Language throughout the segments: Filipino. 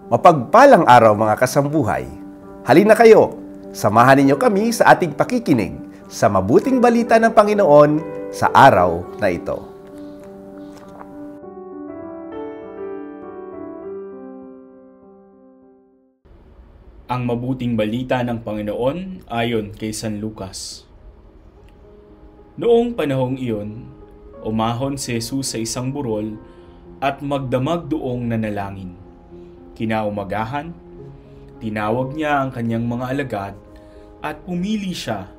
Mapagpalang araw mga kasambuhay. Halina kayo, samahan ninyo kami sa ating pakikinig sa mabuting balita ng Panginoon sa araw na ito. Ang mabuting balita ng Panginoon ayon kay San Lucas. Noong panahong iyon, umahon si Jesus sa isang burol at magdamag doong nanalangin. Kinaumagahan, tinawag niya ang kanyang mga alagad at pumili siya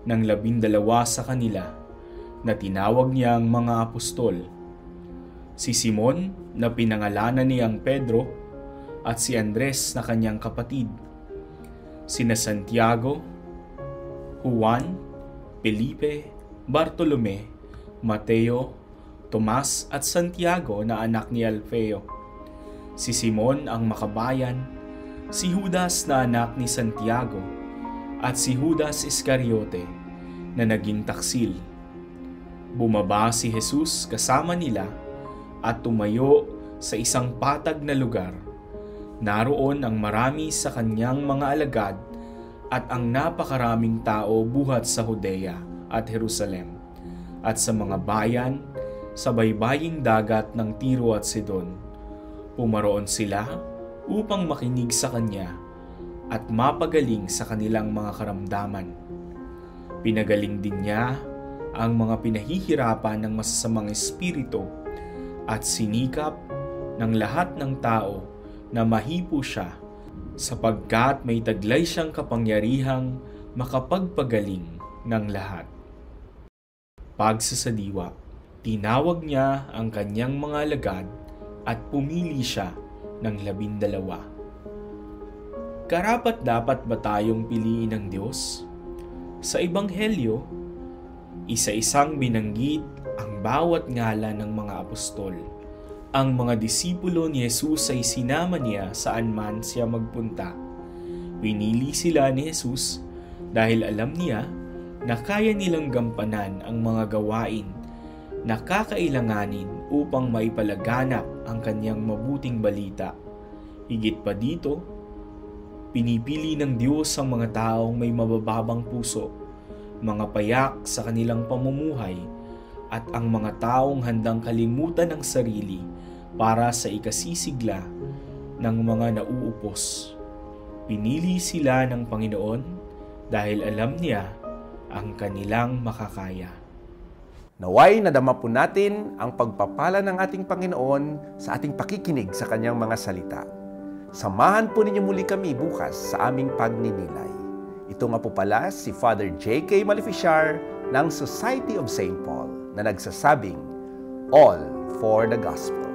ng 12 sa kanila na tinawag niyang mga apostol. Si Simon na pinangalanan niyang Pedro at si Andres na kanyang kapatid. Sina Santiago, Juan, Felipe, Bartolome, Mateo, Tomas at Santiago na anak ni Alfeo. Si Simon ang makabayan, si Judas na anak ni Santiago, at si Judas Iscariote na naging taksil. Bumaba si Jesus kasama nila at tumayo sa isang patag na lugar. Naroon ang marami sa kanyang mga alagad at ang napakaraming tao buhat sa Judea at Jerusalem at sa mga bayan sa baybaying dagat ng Tiro at Sidon. Pumaroon sila upang makinig sa kanya at mapagaling sa kanilang mga karamdaman. Pinagaling din niya ang mga pinahihirapan ng masasamang espiritu at sinikap ng lahat ng tao na mahipo siya sapagkat may taglay siyang kapangyarihang makapagpagaling ng lahat. Pagsasadiwa, tinawag niya ang kanyang mga alagad at pumili siya ng 12. Karapat-dapat ba tayong piliin ng Diyos? Sa Ebanghelyo, isa-isang binanggit ang bawat ngalan ng mga apostol. Ang mga disipulo ni Jesus ay sinama niya saan man siya magpunta. Pinili sila ni Jesus dahil alam niya na kaya nilang gampanan ang mga gawain na kakailanganin upang maipalaganap ang kanyang mabuting balita. Higit pa dito, pinipili ng Diyos ang mga taong may mabababang puso, mga payak sa kanilang pamumuhay, at ang mga taong handang kalimutan ang sarili para sa ikasisigla ng mga nauupos. Pinili sila ng Panginoon dahil alam niya ang kanilang makakaya. Naway nadama po natin ang pagpapala ng ating Panginoon sa ating pakikinig sa kanyang mga salita. Samahan po ninyo muli kami bukas sa aming pagninilay. Ito nga po pala si Father J.K. Maleficiar ng Society of St. Paul na nagsasabing, All for the Gospel.